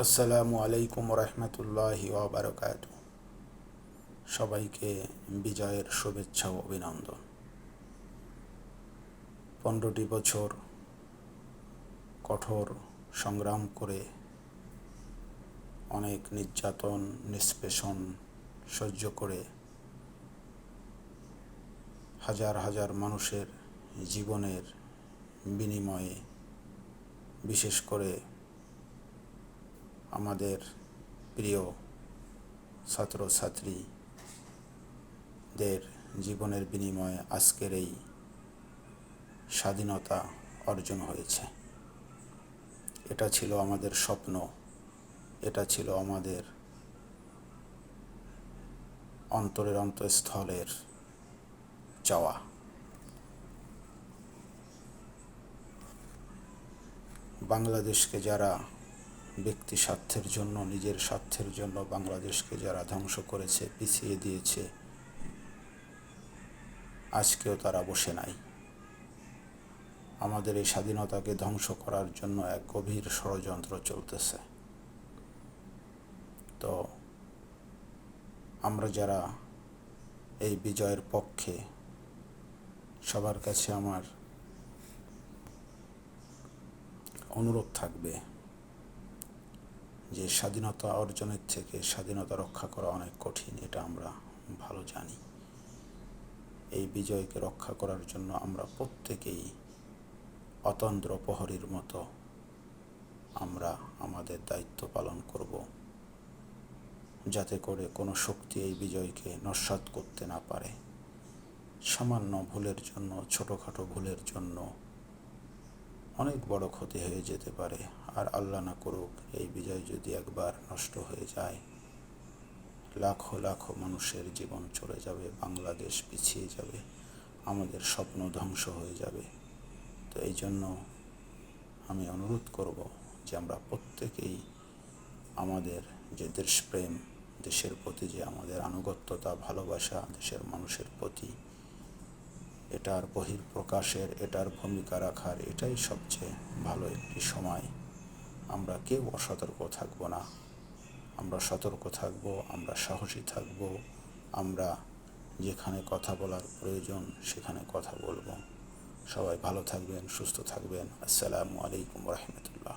আসসালামু আলাইকুম রহমতুল্লাহি ওয়া বারাকাতুহু। সবাইকে বিজয়ের শুভেচ্ছা ও অভিনন্দন। 15টি বছর কঠোর সংগ্রাম করে, অনেক নির্যাতন নিষ্পেষণ সহ্য করে, হাজার হাজার মানুষের জীবনের বিনিময়ে, বিশেষ করে আমাদের প্রিয় ছাত্রছাত্রীদের জীবনের বিনিময়ে আজকের এই স্বাধীনতা অর্জন হয়েছে। এটা ছিল আমাদের স্বপ্ন, এটা ছিল আমাদের অন্তরের অন্তঃস্থলের চাওয়া। বাংলাদেশকে যারা ব্যক্তি স্বার্থের জন্য, নিজের স্বার্থের জন্য বাংলাদেশকে যারা ধ্বংস করেছে, পিছিয়ে দিয়েছে, আজকেও তারা বসে নাই। আমাদের এই স্বাধীনতাকে ধ্বংস করার জন্য এক গভীর ষড়যন্ত্র চলতেছে। তো আমরা যারা এই বিজয়ের পক্ষে, সবার কাছে আমার অনুরোধ থাকবে যে স্বাধীনতা অর্জনের থেকে স্বাধীনতা রক্ষা করা অনেক কঠিন, এটা আমরা ভালো জানি। এই বিজয়কে রক্ষা করার জন্য আমরা প্রত্যেকেই অতন্দ্র প্রহরীর মতো আমরা আমাদের দায়িত্ব পালন করব, যাতে করে কোনো শক্তি এই বিজয়কে নস্যাৎ করতে না পারে। সামান্য ভুলের জন্য, ছোটোখাটো ভুলের জন্য অনেক বড় ক্ষতি হয়ে যেতে পারে। আর আল্লাহ না করুক, এই বিজয় যদি একবার নষ্ট হয়ে যায়, লাখো লাখো মানুষের জীবন চলে যাবে, বাংলাদেশ পিছিয়ে যাবে, আমাদের স্বপ্ন ধ্বংস হয়ে যাবে। তো এই জন্য আমি অনুরোধ করব যে আমরা প্রত্যেকেই আমাদের যে দেশপ্রেম, দেশের প্রতি যে আমাদের আনুগত্যতা, ভালোবাসা, দেশের মানুষের প্রতি, এটার বহিঃপ্রকাশের, এটার ভূমিকা রাখার, এটাই সবচেয়ে ভালো একটি সময়। আমরা কেউ অসতর্ক থাকব না, আমরা সতর্ক থাকব, আমরা সাহসী থাকব, আমরা যেখানে কথা বলার প্রয়োজন সেখানে কথা বলবো। সবাই ভালো থাকবেন, সুস্থ থাকবেন। আসসালামু আলাইকুম রহমতুল্লাহ।